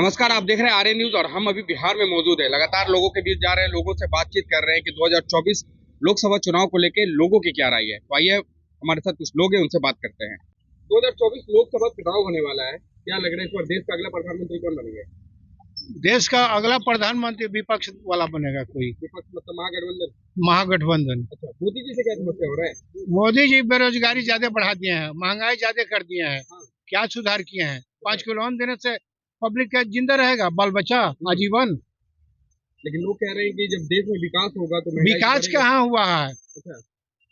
नमस्कार, आप देख रहे हैं आर्य न्यूज और हम अभी बिहार में मौजूद है। लगातार लोगों के बीच जा रहे हैं, लोगों से बातचीत कर रहे हैं कि 2024 लोकसभा चुनाव को लेकर लोगों की क्या राय है। तो आइए हमारे साथ कुछ लोग हैं, उनसे बात करते हैं। 2024 लोकसभा चुनाव होने वाला है, क्या लग रहा है इस बार देश का अगला प्रधानमंत्री कौन बनेगा? देश का अगला प्रधानमंत्री विपक्ष वाला बनेगा कोई। विपक्ष मतलब महागठबंधन? महागठबंधन। अच्छा, मोदी जी से क्या समस्या हो रहा है? मोदी जी बेरोजगारी ज्यादा बढ़ा दिए हैं, महंगाई ज्यादा कर दिए हैं। हाँ। क्या सुधार किए हैं? 5 किलो अन्न देने से पब्लिक का जिंदा रहेगा, बाल बच्चा आजीवन। लेकिन लोग कह रहे हैं कि जब देश में विकास होगा तो महंगाई विकास बढ़ेगा। कहाँ हुआ है? अच्छा।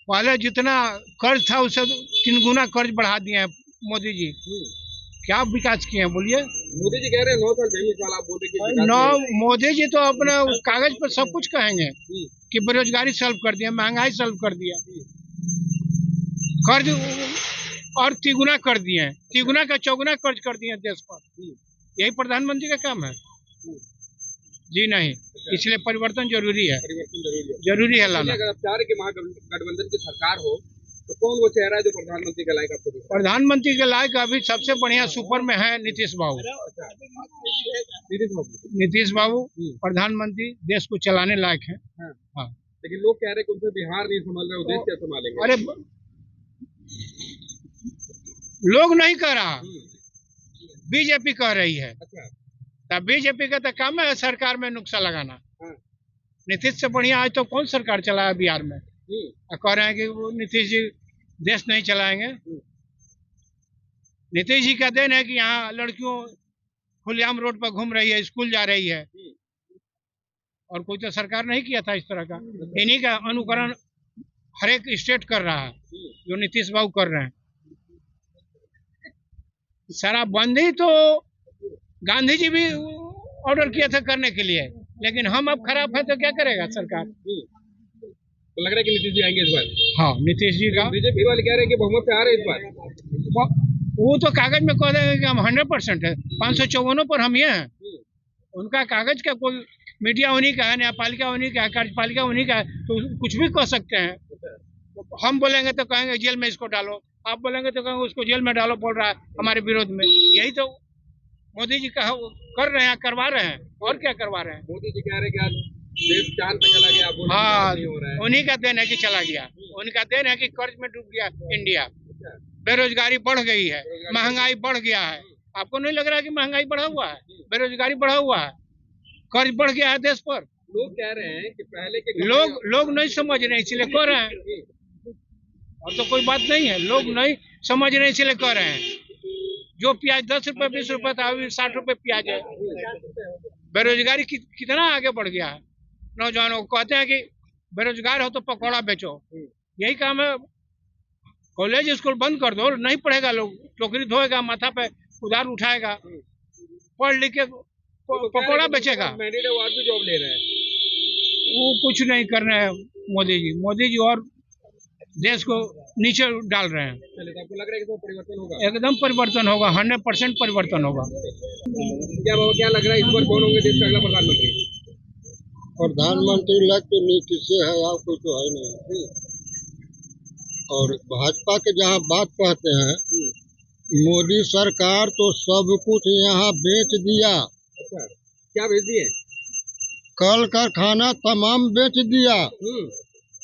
पहले जितना कर्ज था उससे 3 गुना कर्ज बढ़ा दिए हैं मोदी जी। क्या विकास किए हैं बोलिए? मोदी जी कह रहे हैं 9 साल पहले साल, आप बोल रहे हैं कि विकास नौ नहीं है। मोदी जी तो अपने कागज पर सब कुछ कहेंगे कि बेरोजगारी सॉल्व कर दिया, महंगाई सॉल्व कर दिया, कर्ज और तिगुना कर दिए हैं, तिगुना का चौगुना कर्ज कर दिए हैं देश पर। यही प्रधानमंत्री का काम है जी? नहीं, इसलिए परिवर्तन जरूरी है। परिवर्तन जरूरी है लाना। अगर आप चाह रहे कि महागठबंधन की सरकार हो तो कौन वो चेहरा है जो प्रधानमंत्री के लायक आपको दिखता है? प्रधानमंत्री के लायक अभी सबसे बढ़िया सुपर में है नीतीश बाबू। नीतीश बाबू प्रधानमंत्री देश को चलाने लायक है। हाँ। लेकिन लोग कह रहे हैं कि उनसे बिहार नहीं संभाल रहे, देश क्या संभालेंगे? अरे लोग नहीं कह रहा, बीजेपी कह रही है। अच्छा। बीजेपी का तो काम है सरकार में नुक्सा लगाना। हाँ। नीतीश से बढ़िया आज तो कौन सरकार चलाया बिहार में? कह रहे हैं कि वो नीतीश जी देश नहीं चलाएंगे। नीतीश जी का देन है कि यहाँ लड़कियों खुलेआम रोड पर घूम रही है, स्कूल जा रही है, और कोई तो सरकार नहीं किया था इस तरह का। इन्हीं का अनुकरण हर एक स्टेट कर रहा है जो नीतीश बाबू कर रहे हैं। शराबबंदी तो गांधी जी भी ऑर्डर किया था करने के लिए, लेकिन हम अब खराब है तो क्या करेगा सरकार? तो लग रहा है कि नीतीश जी आएंगे इस बार? हाँ, नीतीश जी का। बीजेपी वाले कह रहे हैं कि बहुमत से आ रहे हैं इस बार। वो तो कागज में कह देंगे कि हम 100% है, 554 पर हम ये हैं। उनका कागज का कोई मीडिया उन्हीं का है, न्यायपालिका उन्हीं का है, कार्यपालिका उन्हीं का है, तो कुछ भी कह सकते हैं। हम बोलेंगे तो कहेंगे जेल में इसको डालो, आप बोलेंगे तो कहेंगे उसको जेल में डालो, बोल रहा है हमारे विरोध में। यही तो मोदी जी का कर रहे हैं, करवा रहे हैं, और क्या करवा रहे हैं? मोदी जी कह रहे हैं कि आज देश चांद पे चला गया। हाँ, उन्हीं का देन है कि चला गया, उनका देन है कि कर्ज में डूब गया इंडिया, बेरोजगारी बढ़ गई है, महंगाई बढ़ गया है। आपको नहीं लग रहा है कि महंगाई बढ़ा हुआ है, बेरोजगारी बढ़ा हुआ है, कर्ज बढ़ गया है देश पर? लोग कह रहे हैं कि पहले के लोग नहीं समझ रहे इसलिए कह रहे हैं, और तो कोई बात नहीं है। लोग नहीं समझ रहे इसलिए कह रहे हैं। जो प्याज 10 रुपए 20 रुपए था, अभी 60 रुपए प्याज है। बेरोजगारी कितना आगे बढ़ गया है। नौजवानों को कहते हैं कि बेरोजगार हो तो पकौड़ा बेचो, यही काम है। कॉलेज स्कूल बंद कर दो, नहीं पढ़ेगा लोग, टोकरी धोएगा, माथा पे कुदार उठाएगा, पढ़ लिख के पकौड़ा बेचेगा। मैंडेट अवार्ड भी जॉब ले रहे हैं। वो कुछ नहीं कर रहे हैं मोदी जी और देश को नीचे डाल रहे हैं। चलिए, तो आपको लग रहा है कि तो परिवर्तन होगा? एकदम परिवर्तन होगा, 100% परिवर्तन होगा। क्या लग रहा है इस बार कौन होंगे देश का अगला प्रधानमंत्री? प्रधानमंत्री लग तो नीतीश से है, और कोई तो है नहीं। और भाजपा के जहाँ बात कहते हैं, मोदी सरकार तो सब कुछ यहाँ बेच दिया। अच्छा, क्या बेच दिए? कल कारखाना तमाम बेच दिया,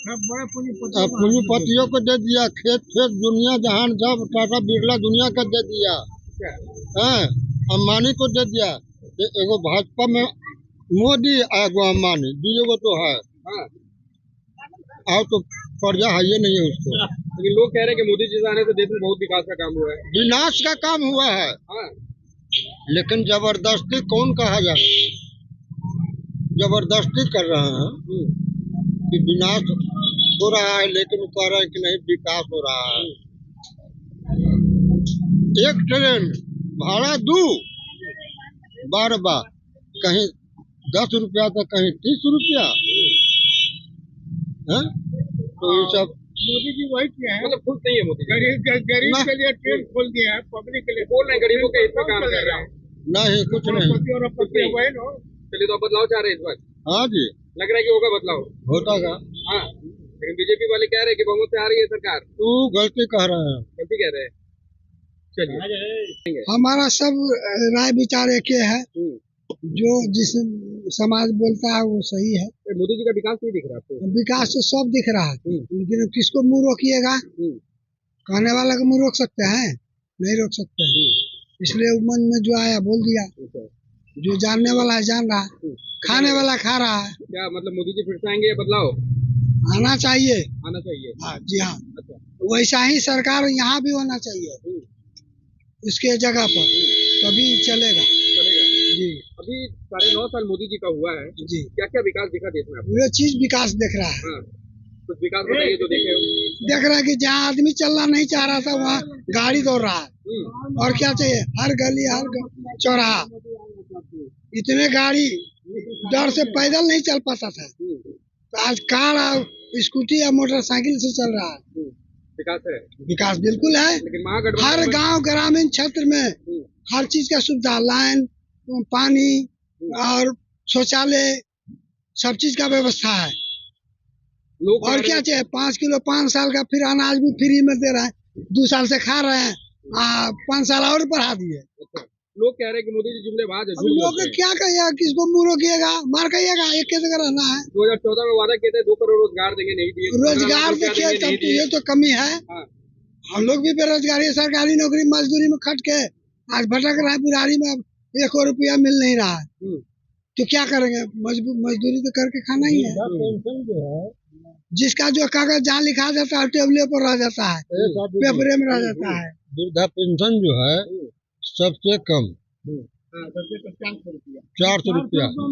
पूंजीपतियों को दे दिया, खेत दुनिया जहान सब टाटा बिरला दुनिया का दे दिया, अंबानी को दे दिया। एगो भाजपा में मोदी एगो अंबानी, दूसरे तो है, और तो प्रजा है ये नहीं है उसको। लेकिन लोग कह रहे हैं कि मोदी जी से आने से देश में बहुत विकास का काम हुआ है। विनाश का काम हुआ है। लेकिन जबरदस्ती कौन कहा जाए? जबरदस्ती कर रहे हैं कि विनाश हो रहा है, लेकिन कह रहे हैं कि नहीं विकास हो रहा है। एक ट्रेन भाड़ा दू बार कहीं 10 रुपया तो कहीं 30 रुपया है। तो ये सब मोदी जी वही किए हैं, मतलब खुश नहीं है मोदी। गरीब के लिए ट्रेन खोल दिए हैं, पब्लिक के लिए बोल रहे हैं गरीबों के हित में काम कर रहे हैं। नहीं, कुछ नहीं। चलिए, तो बदलाव चाह रहे हैं इस बार? हाँ जी, लग रहा है कि होगा बदलाव। होता का। हाँ, लेकिन बीजेपी वाले कह रहे हैं कि बहुमत से आ रही है सरकार। तू गलती कह रहे हैं। गलती कह रहे हैं? चलिए हमारा सब राय विचार एक ही है, जो जिस समाज बोलता है वो सही है। मोदी जी का विकास नहीं दिख रहा आपको? विकास तो सब दिख रहा है, लेकिन किसको मुंह रोकिएगा? कहने वाला को मुंह रोक सकते हैं? नहीं रोक सकते हैं। इसलिए मन में जो आया बोल दिया। जो जानने वाला है जान रहा है, खाने वाला खा रहा है। क्या मतलब मोदी जी फिर से आएंगे या बदलाव आना चाहिए? आना चाहिए। हाँ जी हाँ, अच्छा, वैसा ही सरकार यहाँ भी होना चाहिए इसके जगह पर, तभी चलेगा। चलेगा जी अभी 9.5 साल मोदी जी का हुआ है, जी, क्या क्या विकास दिखा देश में आपको? पूरे चीज विकास दिख रहा है। हाँ, कुछ विकास बताइए जो देखे हो। देख रहा है कि जहाँ आदमी चलना नहीं चाह रहा था वहाँ गाड़ी दौड़ रहा है। और क्या चाहिए? हर गली हर चौराहा इतने गाड़ी, डर से पैदल नहीं चल पाता था, तो आज कार और स्कूटी या मोटरसाइकिल से चल रहा है। विकास है, विकास बिल्कुल है। लेकिन महागठबंधन हर गांव ग्रामीण क्षेत्र में हर चीज का सुविधा, लाइन, पानी और शौचालय, सब चीज का व्यवस्था है। लोग और क्या चाहिए? 5 किलो 5 साल का फिर अनाज भी फ्री में दे रहा है। 2 साल से खा रहे हैं, 5 साल और बढ़ा दिए। लोग कह रहे हैं कि मोदी जी जुमलेबाज है। अब लोग क्या कहिएगा? किसको मुंह रोकिएगा? मार कहिएगा? एक के जगह रहना है। 2014 में वादा किए थे 2 करोड़ रोजगार देंगे, नहीं दिए। रोजगार देखिए, तब तो ये तो कमी है। हाँ। हम लोग भी बेरोजगारी, सरकारी नौकरी मजदूरी में खट के आज भटक रहा है बुढ़ारी में। 1 रुपया मिल नहीं रहा है, तो क्या करेंगे? मजदूरी तो करके खाना ही है। जिसका जो कागज जहाँ लिखा जाता है टेबल पर रह जाता है, पेपरे में रह जाता है। वृद्धा पेंशन जो है सबसे कम 400 रुपया। मतलब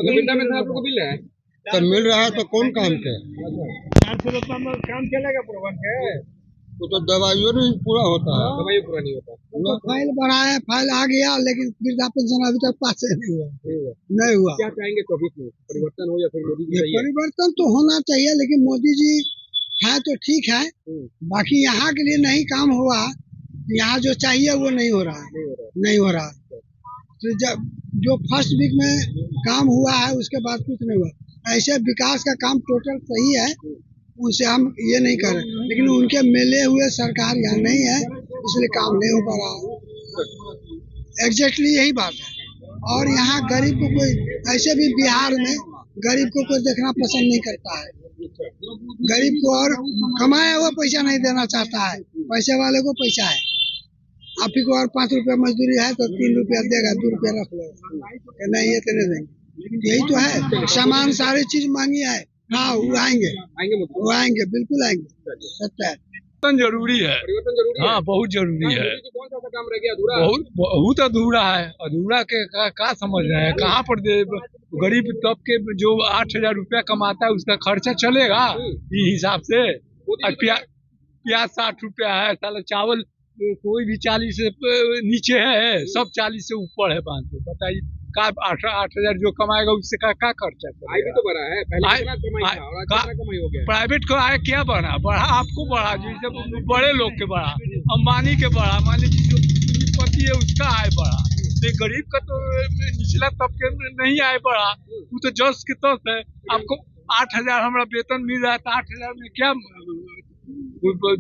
वृद्धा पेंशन आप लोग को मिल रहा है? तो मिल रहा है तो कौन काम के? 400 रुपया में काम चलेगा प्रबंध है? वो तो दवाइयों नहीं पूरा होता है। दवाई पूरा नहीं होता। तो फाइल बढ़ा है, फाइल आ गया, लेकिन वृद्धा पेंशन अभी तक पास नहीं हुआ। नहीं हुआ। क्या चाहेंगे 24 में परिवर्तन हो या फिर मोदी जी? ये परिवर्तन तो होना चाहिए, लेकिन मोदी जी है तो ठीक है, बाकी यहाँ के लिए नहीं काम हुआ। यहाँ जो चाहिए वो नहीं हो रहा है, नहीं हो रहा। तो जब जो फर्स्ट वीक में काम हुआ है उसके बाद कुछ नहीं हुआ। ऐसे विकास का काम टोटल सही है, उनसे हम ये नहीं कर रहे, लेकिन उनके मिले हुए सरकार यहाँ नहीं है, इसलिए काम नहीं हो पा रहा है। एग्जैक्टली यही बात है। और यहाँ गरीब को कोई, ऐसे भी बिहार में गरीब को कोई देखना पसंद नहीं करता है। गरीब को और कमाया हुआ पैसा नहीं देना चाहता है, पैसे वाले को पैसा है। आप ही को और 5 रुपया मजदूरी है तो 3 रुपया देगा, 2 रुपया रख लेगा, नहीं ये तो नहीं देंगे। यही तो है, सामान सारी चीज महंगी है। हाँ, वो आएंगे, वो आएंगे, बिल्कुल आएंगे, सत्य है। परिवर्तन जरूरी है। परिवर्तन जरूरी है। हाँ, बहुत जरूरी है। मोदी जी कौन सा ऐसा काम रह गया अधूरा? बहुत अधूरा है। अधूरा के का समझ रहे हैं? कहाँ पर गरीब तबके जो 8,000 रुपया कमाता है उसका खर्चा चलेगा इस हिसाब से? प्याज 60 रुपया है, साला चावल कोई भी 40 से नीचे है, सब 40 से ऊपर है। बांध बताइए, का 8,000 जो कमाएगा उससे का खर्चा? आय भी तो बढ़ा है, पहले कितना कमाई था और आज कितना कमाई हो गया? प्राइवेट को आय क्या बढ़ा? आपको बढ़ा, जैसे बड़े लोग के बढ़ा, अंबानी के बढ़ा, मान लीजिए जो पूंजीपति है उसका आय बढ़ा, तो गरीब का तो निचला तबके नहीं आय बढ़ा। वो तो जस के तस है। आपको 8,000 हमारा वेतन मिल रहा है, तो 8,000 में क्या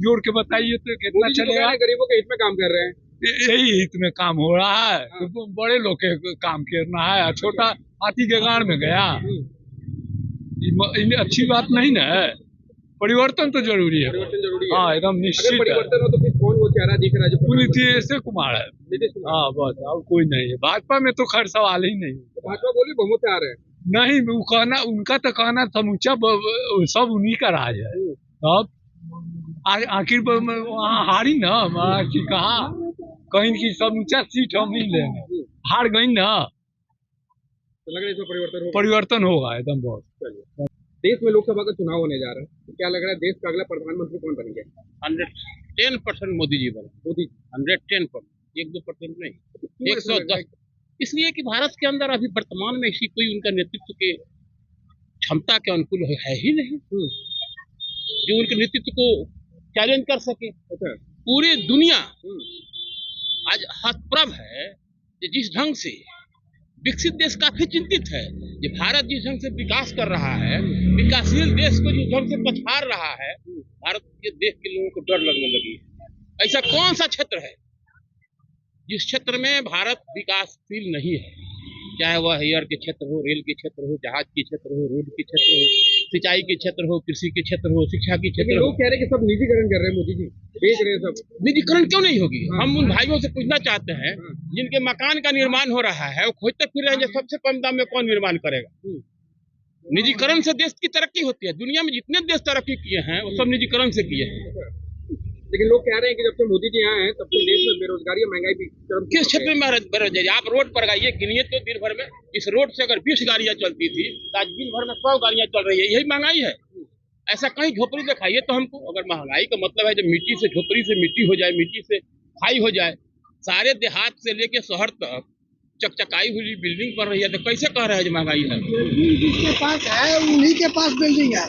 जोड़ के बताइए तो कितना चलेगा? गरीबों के हित में काम कर रहे हैं, यही हित में काम हो रहा है। तो बड़े लोग के काम करना है, छोटा हाथी के गाड़ में गया, अच्छी बात नहीं ना है। परिवर्तन तो जरूरी है। परिवर्तन जरूरी है। हाँ, एकदम निश्चित। परिवर्तन हो तो फिर कौन वो चेहरा दिख रहा है जो नीतीश कुमार है? हाँ, बस और कोई नहीं है। भाजपा में तो खैर सवाल ही नहीं। भाजपा बोली बहुमत आ रहे हैं, नहीं, वो कहना, उनका तो कहना समूचा सब उन्हीं का राज है। अब आखिर वहाँ हारी ना, कहा कहीं की समूचा सीट हम नहीं लेंगे, हार गई ना, तो लग रहा है इसमें परिवर्तन होगा एकदम। बहुत देश में लोकसभा का चुनाव होने जा रहा है, तो क्या लग रहा है देश का अगला प्रधानमंत्री कौन बनेंगे? 110% मोदी जी बने। मोदी 110%, 1-2% नहीं, 110। इसलिए कि भारत के अंदर अभी वर्तमान में ऐसी कोई उनका नेतृत्व के क्षमता के अनुकूल है ही नहीं जो उनके नेतृत्व को चैलेंज कर सके। अच्छा, पूरी दुनिया आज हतप्रभ है कि जिस ढंग से विकसित देश काफी चिंतित है कि भारत जिस ढंग से विकास कर रहा है, विकासशील देश को जिस ढंग से पछाड़ रहा है, भारत के देश के लोगों को डर लगने लगी है। ऐसा कौन सा क्षेत्र है जिस क्षेत्र में भारत विकासशील नहीं है, चाहे वह एयर के क्षेत्र हो, रेल के क्षेत्र हो, जहाज के क्षेत्र हो, रोड के क्षेत्र हो, सिंचाई के क्षेत्र हो, कृषि के क्षेत्र हो, शिक्षा के क्षेत्र हो। लोग कह रहे हैं कि सब निजीकरण कर रहे हैं, मोदी जी बेच रहे हैं सब। निजीकरण क्यों नहीं होगी? हम उन भाइयों से पूछना चाहते हैं जिनके मकान का निर्माण हो रहा है, वो खोजते फिर रहे हैं सबसे कम दाम में कौन निर्माण करेगा। निजीकरण से देश की तरक्की होती है। दुनिया में जितने देश तरक्की किए हैं वो सब निजीकरण से किए हैं। लेकिन लोग कह रहे हैं कि जब से मोदी जी आए हैं तब से देश में बेरोजगारी और महंगाई भी किस क्षेत्र में बेरोजगारी? आप रोड पर गाइए, गिनिए तो दिन भर में इस रोड से अगर 20 गाड़ियां चलती थी तो आज दिन भर में 100 गाड़ियां चल रही है। यही महंगाई है। ऐसा कहीं झोपड़ी दिखाइए तो हमको। अगर महंगाई का मतलब है जब मिट्टी से झोपड़ी से मिट्टी हो जाए, मिट्टी से खाई हो जाए, सारे देहात से लेके शहर तक चकचकाई हुई बिल्डिंग बन रही है, तो कैसे कह रहे हैं महंगाई है? जिसके पास है उन्हीं के पास बिल्डिंग है,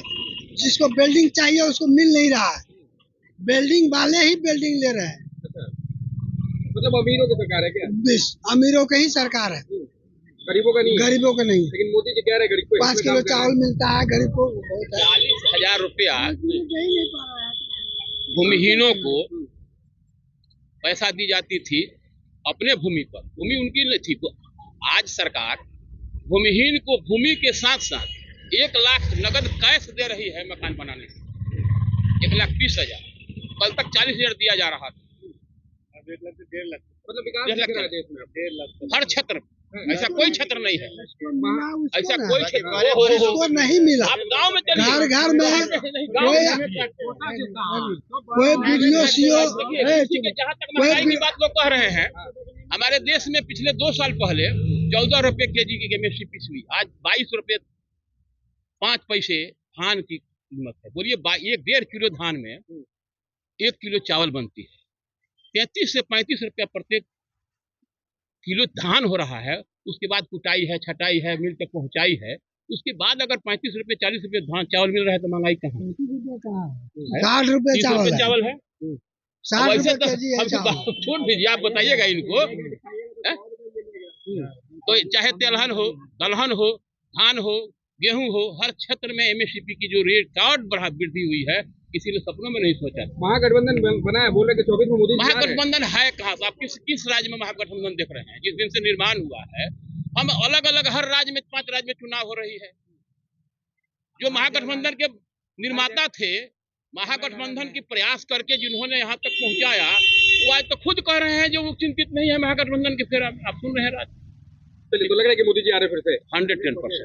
जिसको बिल्डिंग चाहिए उसको मिल नहीं रहा है। बिल्डिंग वाले ही बिल्डिंग ले रहे हैं। मतलब अमीरों की सरकार है क्या? अमीरों की ही सरकार है, गरीबों का नहीं है। गरीबों का नहीं। लेकिन मोदी जी कह रहे हैं गरीब को 5 किलो चावल मिलता है, गरीब को 40,000 रुपया भूमिहीनों को पैसा दी जाती थी अपने भूमि पर। भूमि उनकी नहीं थी, तो आज सरकार भूमिहीन को भूमि के साथ साथ 1 लाख नगद कैश दे रही है मकान बनाने से। 1,20,000 कल तक 40,000 दिया जा रहा था। 1.5 लाख मतलब विकास दिख रहा है देश में 1.5 लाख हर क्षेत्र में। ऐसा कोई क्षेत्र नहीं है, ऐसा कोई क्षेत्र जिसको नहीं मिला। आप गांव में चलिए, घर घर में कोई वीडियो जहाँ तक महंगाई की बात लोग कह रहे हैं, हमारे देश में पिछले 2 साल पहले 14 रुपए केजी की MSP हुई। आज 22 रुपए 5 पैसे धान की कीमत है। बोलिए 1.5 किलो धान में 1 किलो चावल बनती है। 33 से 35 रुपया प्रत्येक किलो धान हो रहा है। उसके बाद कुटाई है, छटाई है, मिल तक पहुंचाई है। उसके बाद अगर 35 रुपए 40 रुपए धान चावल मिल रहा है तो महंगाई कहाँ? 60 रुपए चावल है। 60 वैसे रुपए केजी है चावल। छोड़ दीजिए, आप बताइएगा इनको। तो चाहे तिलहन हो, दलहन हो, धान हो, गेहूं हो, हर क्षेत्र में MSP की जो रिकॉर्ड वृद्धि हुई है, किसी ने सपनों में नहीं सोचा। महागठबंधन बना है, बोल रहे कि 24 में मोदी महागठबंधन है कहाँ से? आप किस राज्य में महागठबंधन देख रहे हैं? जिस दिन से निर्माण हुआ है, हम अलग अलग हर राज्य में 5 राज्य में चुनाव हो रही है। जो महागठबंधन के निर्माता थे, महागठबंधन की प्रयास करके जिन्होंने यहाँ तक पहुंचाया, वो आज तो खुद कह रहे हैं जो वो चिंतित नहीं है महागठबंधन के। फिर आप सुन रहे हैं राज्य। तो लग रहा है कि मोदी जी आ रहे फिर से 110%।